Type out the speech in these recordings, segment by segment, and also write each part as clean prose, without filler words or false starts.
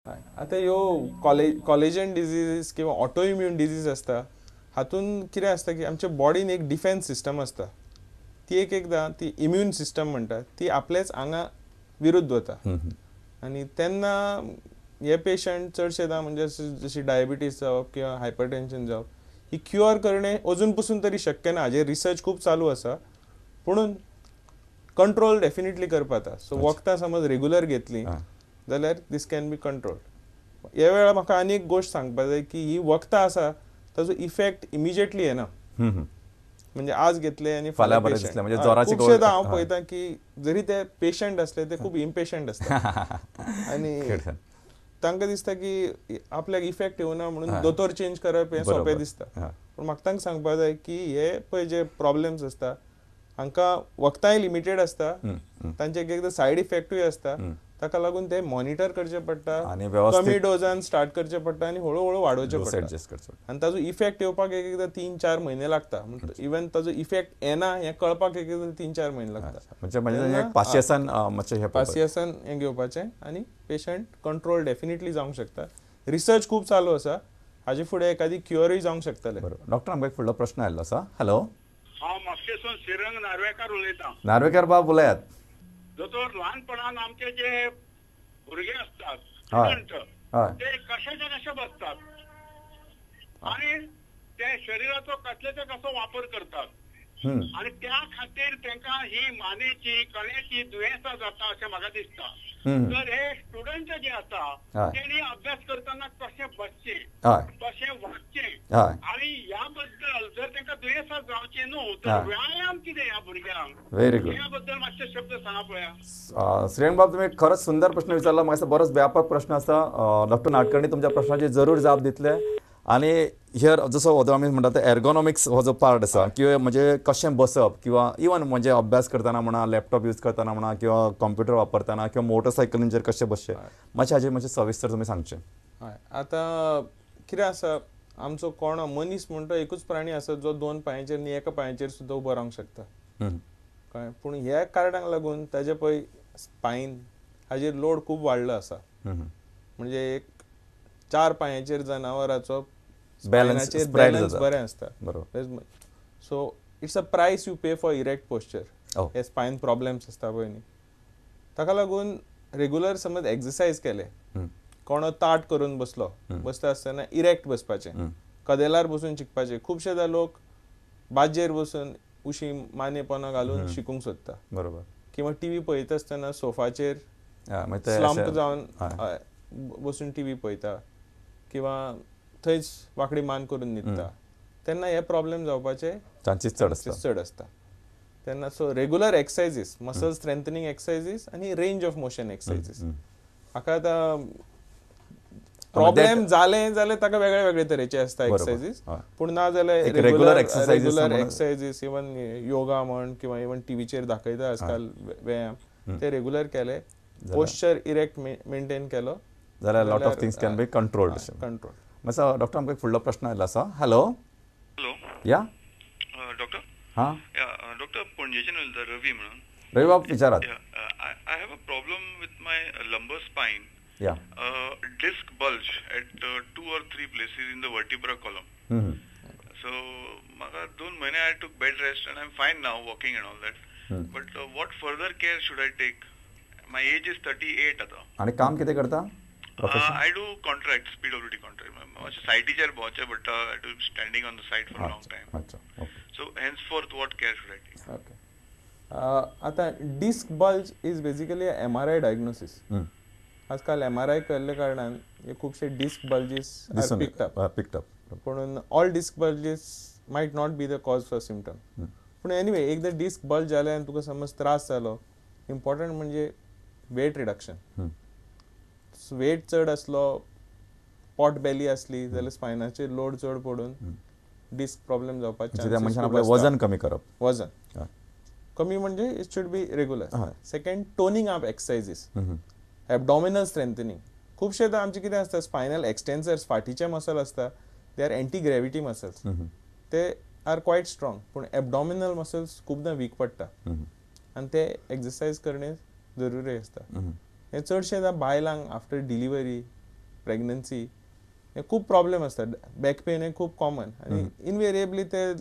आता ह्यो collagen disease किंवा ऑटोइम्यून डिजीज असता हातून कितें असता की आमच्या बॉडीन एक डिफेन्स सिस्टम असता ती एकदां ती इम्यून सिस्टम म्हणटा ती आपलेच आंगा विरुद्ध वता आनी तेन्ना हे पेशंट चडशेदां म्हणजे जशी डायबिटीज जावप किंवा हायपरटेन्शन जावप ही क्युअर करणे अजून पसून तरी शक्य ना हाजेर रिसर्च खूब चालू आसा पुणून कंट्रोल डेफिनेटली करपा जाता सो वखदां समज रेग्युलर घेतली जाल्यार दीस कॅन बी कंट्रोल ह्या वेळार म्हाका आनी एक गोश्ट सांगपाक जाय की ही वखदां आसा ताजो इफेक्ट इमिजिएटली येना म्हणजे आज घेतले आनी फाल्यां बरें दिसलें म्हणजे जोराची खुबशेदां हांव पळयतां की जरी ते पेशंट असले ते खूब इम्पेशंट असता आनी तांकां दिसता की आपल्याक इफेक्ट येवना म्हणून दोतोर चेंज करप हें सोंपें दिसता पूण म्हाका तांकां सांगपाक जाय की हे पळय जे प्रॉब्लेम्स असता हांकां वखदांय लिमिटेड असता तांचे एकदां सायड इफेक्टूय असता ताका लागून ते मॉनिटर करचे पडटा आनी कमी डोजान स्टार्ट करचे पडटा आनी हळू हळू वाडोवचे पडटा आनी ताजो इफेक्ट येवपाक एकदां 3-4 म्हयने लागता इवन ताजो इफेक्ट येना हें कळपाक एकदां 3-4 म्हयने लागता म्हणजे पासियेसान पासियेसान हें घेवपाचें आनी पेशंट कंट्रोल डेफिनेटली जावंक शकता रिसर्च खूब चालू आसा हाजे फुडें एखादी क्युअरूय जावंक शकतले डॉक्टर आमकां एक फुडलो प्रश्न आयल्लो आसा हॅलो हांव म्हापशेसून श्रीरंग नार्वेकार उलयतां नार्वेकार बाब उलयात दोतोर ल्हानपणान आमचे जे भुरगे असतात स्टुडंट ते कशाचे कशे बसतात आणि ते शरीराचो कसल्याचे कसो वापर करतात आणि त्या खातीर तांकां ही मानेची कण्याची दुयेंसां जाता अशें म्हाका दिसता तर हे स्टुडंट जे आसा तेणी अभ्यास करतना कशें बसचे कशें वागचें आणि ह्या बद्दल जर तांकां दुयेंसां जावची न्हू तर व्यायाम कितें ह्या भुरग्यांक व्हेरी गुड ह्या बद्दल मातशे शब्द सांगा पळया श्रेयंक बाब तुम्ही खरंच सुंदर प्रश्न विचारला म्हाका बरोच व्यापक प्रश्न आसा डॉक्टर नाडकर्णी तुमच्या प्रश्नाचे जरूर जाप दितले आनी हियर जसो हो आमी म्हणटा तो एर्गोनॉमिक्स हो जो पार्ट आसा किंवा म्हणजे कशें बसप किंवा इवन म्हणजे अभ्यास करतना म्हणा लॅपटॉप यूज करतना म्हणा किंवा कॉम्प्युटर वापरतना किंवा मोटरसायकलींचेर कशें बसचें मातशें हाजेर मातशें सविस्तर तुमी सांगचें हय आतां कितें आसा आमचो कोण मनीस म्हणटा एकूच प्राणी आसा जो 2 पांयांचेर न्ही एका पांयांचेर सुद्दां उबो रावंक शकता कळ्ळें पूण ह्या कारणाक लागून ताजे पळय स्पायन हाजेर लोड खूब वाडलो आसा म्हणजे एक 4 पांयांचेर जनावराचो बॅलन्स बरें आसता सो इट्स अ प्रायस you pay for erect posture हे स्पायन प्रॉब्लेम्स आसता पळय न्ही ताका लागून रेग्युलर समज एक्सरसायज केले कोणो ताट करून बसलो बसता आसतना इरेक्ट बसपाचें कदेलार बसून शिकपाचें खुबशेदां लोक बाजेर बसून उशी माने पोंदां घालून शिकूंक सोदता बरोबर किंवा टीव्ही पळयता आसतना सोफाचेर स्लंप जावन बसून टीव्ही पळयता किंवा थंयच वांकडी मान करून न्हिदता तेन्ना हे प्रॉब्लेम जावपाचे चान्सीस चड आसता तेन्ना so regular exercises muscle strengthening exercises आनी रेंज ऑफ मोशन एक्सरसायजीस हाका आतां प्रॉब्लेम जाले जाल्यार ताका वेगळे वेगळे तरेचे आसता एक्सरसायजीस पूण ना जाल्यार रेग्युलर एक्सरसायजीस इवन योगा म्हण किंवा इवन टीव्हीचेर दाखयता आजकाल व्यायाम ते रेग्युलर केले पोस्चर इरेक्ट मेंटेन केलो जाल्यार lot of things can be controlled मातसो डॉक्टर आमकां एक फुडलो प्रश्न आयलो आसा हॅलो या डॉक्टर हां डॉक्टर पणजेच्यान उलयता रवी म्हणून रवी बाब विचारात I have a problem with my lumbar spine Yeah. Disc bulge at 2 or 3 places in the vertebral column. So, maga 2 mahine I took bed rest and I'm fine now, walking and all that. But what further care should I take? My age is 38 आता. आणि काम किती करता? I do contracts, PWD contract. Sitechair bocha, but I do standing on the side for a long time. अच्छा. Okay. So henceforth, what care should I take? Okay. आता disc bulge is basically a MRI diagnosis. आजकाल MRI केल्ले कारणान हे खुबशे disc bulges picked up पूण all disc bulges might not be the cause for symptom पूण anyway एकदा disc bulge जाले आनी तुका समज त्रास जालो इम्पॉर्टंट म्हणजे वेट रिडक्शन वेट चड आसलो पॉट बेली आसली जाल्यार स्पायनाचेर लोड चड पडून डिस्क प्रॉब्लेम जावपाचे वजन कमी करप वजन कमी म्हणजे it should be regular second toning up exercises abdominal strengthening खुबशेदां आमचे कितें आसता स्पायनल एक्सटेन्सर्स फाटीचे मसल आसता they are anti gravity muscles ते आर क्वायट स्ट्रॉंग पूण एबडॉमिनल मसल्स खूबदां वीक पडटा आनी ते एक्सरसायज करणे जरुरी आसता हे चडशेदां बायलांक आफ्टर डिलिव्हरी प्रेग्नन्सी हे खूब प्रॉब्लेम असता. बॅक पेन हे खूब कॉमन आनी इनवेरिएबली ते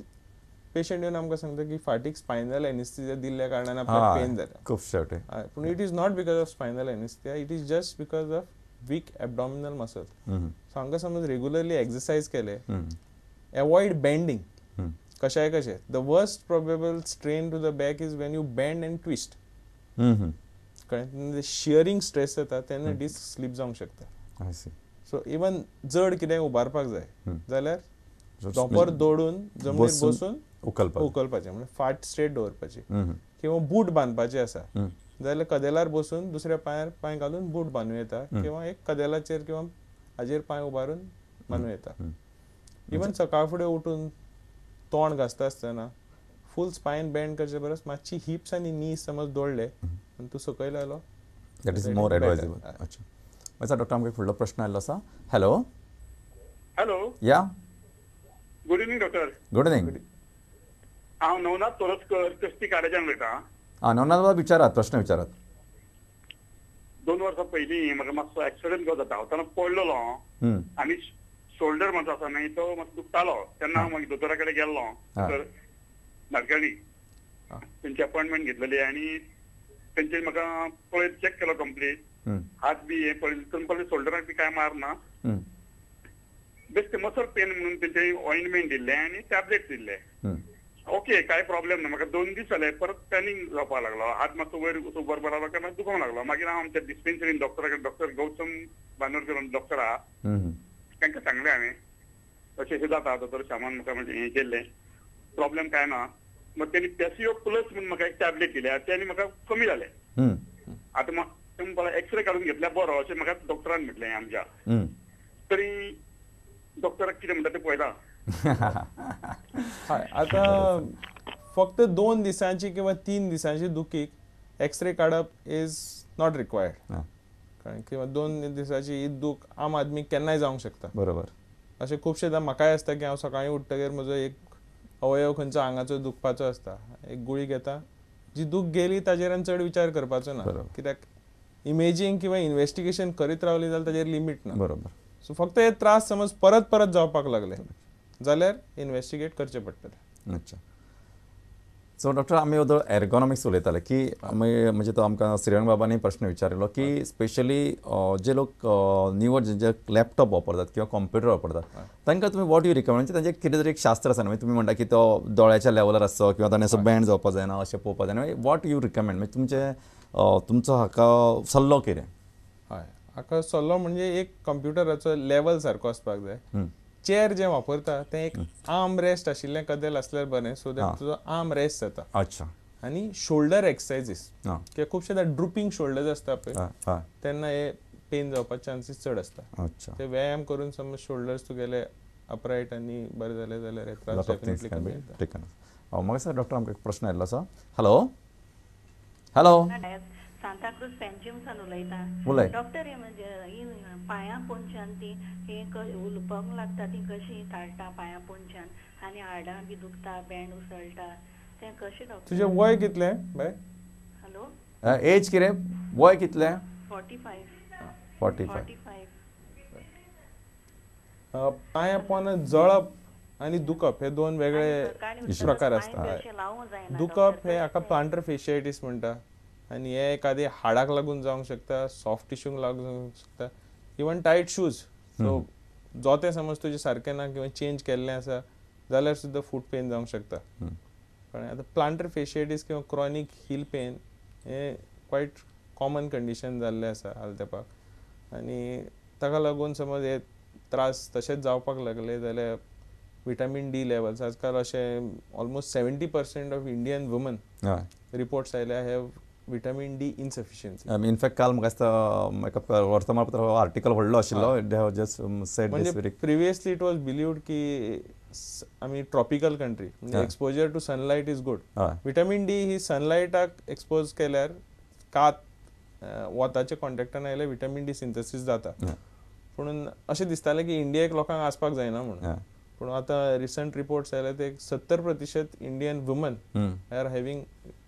पेशंट येवन आमकां सांगता की फाटीक स्पायनल एनेस्थीसिया दिल्ल्या कारणान आपल्याक पेन जाता. खूप शेवटी पूण it is not because of spinal anaesthesia, it is just because of weak abdominal muscle. So हांगा समज रेग्युलरली एक्सरसाइज केले, अवॉइड बेंडिंग. कशाय कशें the worst probable strain to the back is when you bend and twist. कळ्ळें? Shearing stress जाता तेन्ना disk sleep जावंक शकता. सो इवन जड कितें उबारपाक जाय जाल्यार धोंपर दवडून जमनीर बसून उखलपाचें, म्हणजे फाट स्ट्रेट दवरपाची. किंवा बूट बांदपाचे आसा जाल्यार कदेलार बसून दुसऱ्या पांयार पांय घालून बूट बांदूं येता, किंवा एक कदेलाचेर किंवा हाजेर पांय उबारून बांदूं येता. इवन सकाळ फुडें उठून तोंड घासता आसतना फूल स्पायन बेंड करचे परस मातशी हिप्स आनी नीज समज दवरले आनी तूं सकयल आयलो, दॅट इज मोर एडवायजेबल. अच्छा, माझा डॉक्टर आमकां फुडलो प्रश्न आयल्लो आसा. हॅलो हॅलो, या good evening doctor. Good evening. हांव नवनाथ तोरसकर कस्ती काड्याच्यान उलयतां. नवनाथ बाबा विचारात, प्रश्न विचारात. 2 वर्सां पयलीं म्हाका मातसो एक्सिडेंट जाता. हांव तेन्ना पडलेलो आनी शोल्डर म्हजो आसा न्ही तो मातसो दुखतालो. तेन्ना हांव मागीर दोतोरा कडेन गेल्लो, तर नारकाळी तेंची अपॉयंटमेंट घेतलेली आनी तेंचे म्हाका पळय चॅक केलो कंप्लीट. हात बी हे पळय शोल्डराक बी काय मारना. बेस्ट मसल पेन म्हणून तेंचे ऑइंटमेंट दिल्ले आनी टॅबलेट दिल्ले. ओके, काय प्रॉब्लेम ना. म्हाका 2 दीस जाले परत पॅनिंग जावपाक लागलो. हात मातसो वयर उबर लागलो काय दुखोंक लागलो. मागीर हांव आमच्या डिस्पेन्सरीन डॉक्टराकडे, डॉक्टर गौतम बांदोडकर डॉक्टर आहा, तांकां सांगलें हांवें अशें जाता. दोतोर सामान म्हाका म्हणजे हें केल्लें, प्रॉब्लेम काय ना. मग त्यांनी पॅसिओ प्लस म्हणून म्हाका एक टॅबलेट दिल्या, त्यानी म्हाका कमी जालें. आतां म्हाका एक्सरे काडून घेतल्या बरो अशें म्हाका डॉक्टरान म्हटलें आमच्या. तरी डॉक्टराक कितें म्हणटा तें पळयता. आता फक्त 2 दिसांची किंवा 3 दिसांची दुखीक एक्सरे काडप इज नॉट रिक्वायर्ड. कारण किंवा 2 दिसाची ही दूख आम आदमीक केन्नाय जावंक शकता. बरोबर. अशें खुबशेंदां म्हाकाय आसता की हांव सकाळीं उठ्ठगीर म्हजो एक अवयव खंयचो आंगाचो दुखपाचो आसता, एक गुळी घेता, जी दूख गेली ताजेर आनी चड विचार करपाचो ना. कित्याक इमेजींग किंवा इन्व्हेस्टिगेशन करीत रावली जाल्यार ताजेर लिमीट ना. बरोबर. सो फक्त हे त्रास समज परत परत जावपाक लागले जाल्यार इन्व्हेस्टिगेट करचें पडटलें. अच्छा. सो डॉक्टर आमी वदळ एर्गोनॉमिक्स उलयताले की म्हणजे तो आमकां श्रीरंग बाबांनी प्रश्न विचारिल्लो की स्पेशली जे लोक निवड जे लॅपटॉप वापरतात किंवा कॉम्प्युटर वापरतात तांकां तुमी वॉट यू रिकमेंड, तांचें कितें तरी एक शास्त्र आसा न्हू. तुमी म्हणटा की तो दोळ्याच्या लेवलार आसचो किंवा ताणें असो बँड जावपाक जायना अशें पळोवपाक जायना. वॉट यू रिकमेंड म्हणजे तुमचो हाका सल्लो कितें? हय, हाका सल्लो म्हणजे एक कम्प्युटराचो लेवल सारको आसपाक जाय. चेअर जे वापरता तें एक आर्म रेस्ट आशिल्लें कदेल आसल्यार बरें, सो दॅट तुजो आर्म रेस्ट जाता. अच्छा. आनी शोल्डर एक्सरसायजीस, कित्याक खुबशेदां ड्रुपींग शोल्डर्स आसता पळय, तेन्ना हे पेन जावपाचे चान्सीस चड आसता. अच्छा. ते व्यायाम करून समज शोल्डर्स तुगेले अपरायट आनी बरें जाले जाल्यार हे त्रास डेफिनेटली कमी जाता. म्हाका डॉक्टर आमकां एक प्रश्न आयिल्लो आसा. हॅलो हॅलो, सांता क्रूज पेन्जिमसान उलयता. उलय. डॉक्टर हे म्हणजे पांयां पोंदच्यान ती हे उलपाक लागता ती कशी काडटा पांयां पोंदच्यान आनी हाडां बी दुखता, बँड उसळटा, तें कशें डॉक्टर? तुजें वय कितलें बाय? हॅलो, एज कितें, वय कितलें? 45. पांयां पोंद जळप आनी दुखप हे 2 वेगळे प्रकार आसता. दुखप हे हाका प्लांटर फेशियायटीस म्हणटा आनी हे एखादी हाडाक लागून जावंक शकता, सॉफ्ट टिश्यूक लागून शकता, इवन टायट शूज. सो जोते समज तुजे सारकें ना किंवा चेंज केल्लें आसा जाल्यार सुद्दां फूट पेन जावंक शकता. कळ्ळें? आतां प्लांटर फेशियायटीस किंवा क्रॉनीक हील पेन हे क्वायट कॉमन कंडिशन जाल्लें आसा हाल तेंपाक. आनी ताका लागून समज हे त्रास तशेंच जावपाक लागले जाल्यार विटामीन डी लेवल्स आजकाल अशें almost 70% of Indian women reports आयल्या have vitamin D insufficiency. In fact काल म्हाका दिसता एका वर्तमानपत्र आर्टिकल व्हडलो आशिल्लो, they have just said this very. Previously it was believed की आमी ट्रॉपिकल कंट्री म्हणजे exposure to sunlight is good. Vitamin D ही सनलायटाक एक्सपोज केल्यार कात वताच्या कॉन्टॅक्टान आयल्यार विटामीन डी सिंथसीस जाता. पूण अशें दिसतालें की इंडियेक लोकांक आसपाक जायना म्हणून. पूण आतां रिसंट रिपोर्ट्स आयले ते 70% Indian women are having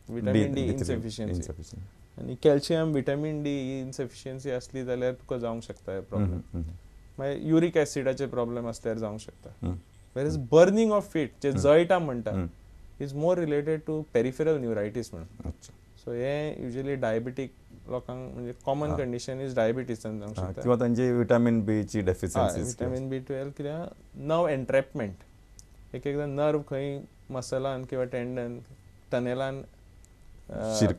vitamin D insufficiency. आनी कॅल्शियम, विटामीन डी इनसफिशियन्सी आसली जाल्यार तुका जावंक शकता हे प्रॉब्लेम. मागीर युरीक एसिडाचे प्रॉब्लेम आसल्यार जावंक शकता. Where is burning of feet जे जळटा म्हणटा is more related to peripheral neuritis म्हणून. सो हे युजली डायबिटीक लोकांक म्हणजे कॉमन कंडिशन इज डायबिटीसान जावंक शकता किंवा तांची विटामीन बी ची डेफिशियन्सी, विटामीन B12 कित्याक नर्व एन्ट्रॅपमेंट एकदां नर्व खंय मसलान किंवा टेंडन टनेलान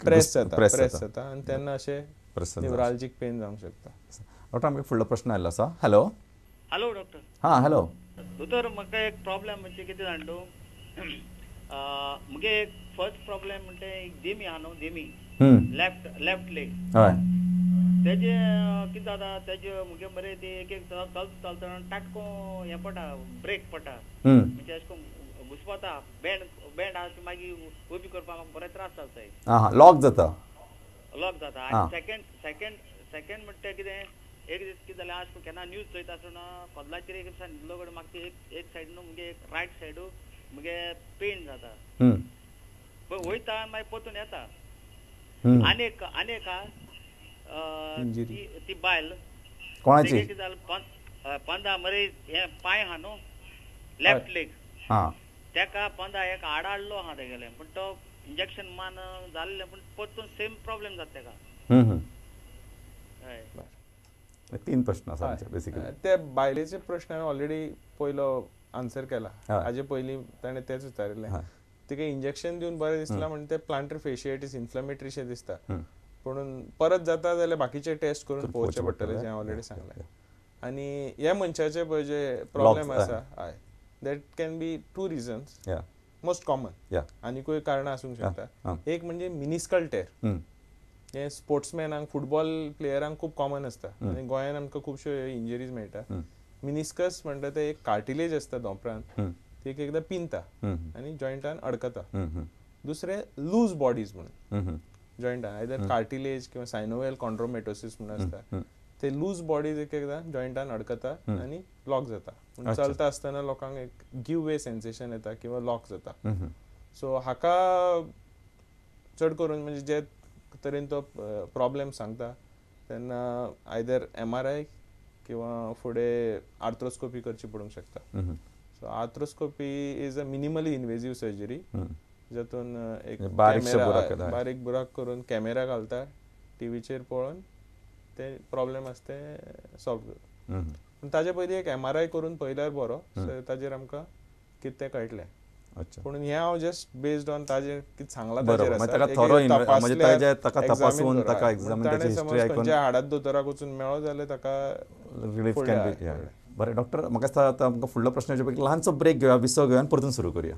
प्रेस जाता आनी तेन्ना अशें न्युरालजीक पेन जावंक शकता. डॉक्टर आमकां फुडलो प्रश्न आयिल्लो आसा. Hello hello doctor. हां हॅलो दोतोर म्हाका एक प्रॉब्लेम म्हणजे कितें जाण तूं मुगे एक फर्स्ट प्रॉब्लेम म्हणजे एक देमी आहा न्हू देमी लेफ्ट लेग हय तेजे कितें जाता तेजे मुगे बरें ती एक चलतना टाटको हें पडटा ब्रेक पडटा म्हणजे अशें करून घुसपता बँड आहा ती मागीर उबी करपाक म्हाका बरें त्रास जाताय. हां लॉक जाता आनी सेकंड म्हणटा कितें एक दीस कितें जालें आज केन्ना न्यूज चोयता आसतना कोदलाचेर एक दिसा न्हिदलो कडेन म्हाका एक सायड न्हू मुगे रायट सायडू मुगे पेन जाता पळय वयता मागीर परतून येता. आनेक ती बायल कोणाची कितें जालें पंदा मरे हे पांय आहा न्हू लेफ्ट लेग तेका पंदा एक आडाडलो आहा तेगेलें पूण तो इंजेक्शन मान जाल्लें पूण परतून सेम प्रॉब्लेम जाता तेका. हय 3 प्रश्न आसा बेसिकली. ते बायलेचे प्रश्न हांवें ऑलरेडी पयलो आन्सर केला. हाजे पयलीं ताणें तेच विचारिल्लें तिका इंजेक्शन दिवन बरें दिसलां म्हणून ते प्लांटर फेशियाटिस इन्फ्लेमेटरीशें दिसता पूण परत जाता जाल्यार बाकीचे टेस्ट करून पळोवचे पडटले जे हांवें ऑलरेडी सांगलें. आनी ह्या मनशाचे पळय जे प्रॉब्लेम आसा हय that can be 2 reasons most common आनीकूय कारणां आसूंक शकता. एक म्हणजे मिनिस्कल टेर हे स्पोर्ट्समॅनांक फुटबॉल प्लेयरांक खूब कॉमन आसता आनी गोंयांत आमकां खुबश्यो इंजरीज मेळटा. मिनिस्कस म्हणटा ते एक कार्टिलेज आसता धोंपरांत ती एकदां पिनता आनी जॉयंटान अडकता. दुसरें लूज बॉडीज म्हणून जॉयंटान आयदर कार्टिलेज किंवा सायनोवेल कॉन्ड्रोमेटोसिस म्हणून आसता ते लूज बॉडीज एकदां जॉयंटान अडकता आनी लॉक जाता. चलता आसतना लोकांक एक गिव वे सेन्सेशन येता किंवा लॉक जाता. सो हाका चड करून म्हणजे जे तरेन तो प्रॉब्लेम सांगता तेन्ना आयदर MRI किंवा फुडें आर्थ्रोस्कोपी करची पडूंक शकता. So arthroscopy is a minimally invasive surgery जातून एक बारीक बुराक करून कॅमेरा घालता टीव्हीचेर पळोवन ते प्रॉब्लेम आसा ते सॉल्व करता. पूण ताजे पयलीं एक MRI करून पळयल्यार बरो ताजेर आमकां कितें तें कळटलें. पूण हें हांव जस्ट बेस्ड ऑन ताजेर कितें सांगलां खंयच्या हाडांत दोतोराक वचून मेळ्ळो जाल्यार ताका रिलीफ कॅन बी. बरें डॉक्टर म्हाका दिसता आतां आमकां फुडलो प्रश्नाचे पैकी ल्हानसो ब्रेक घेवया विसो घेवया आनी परतून सुरू करुया.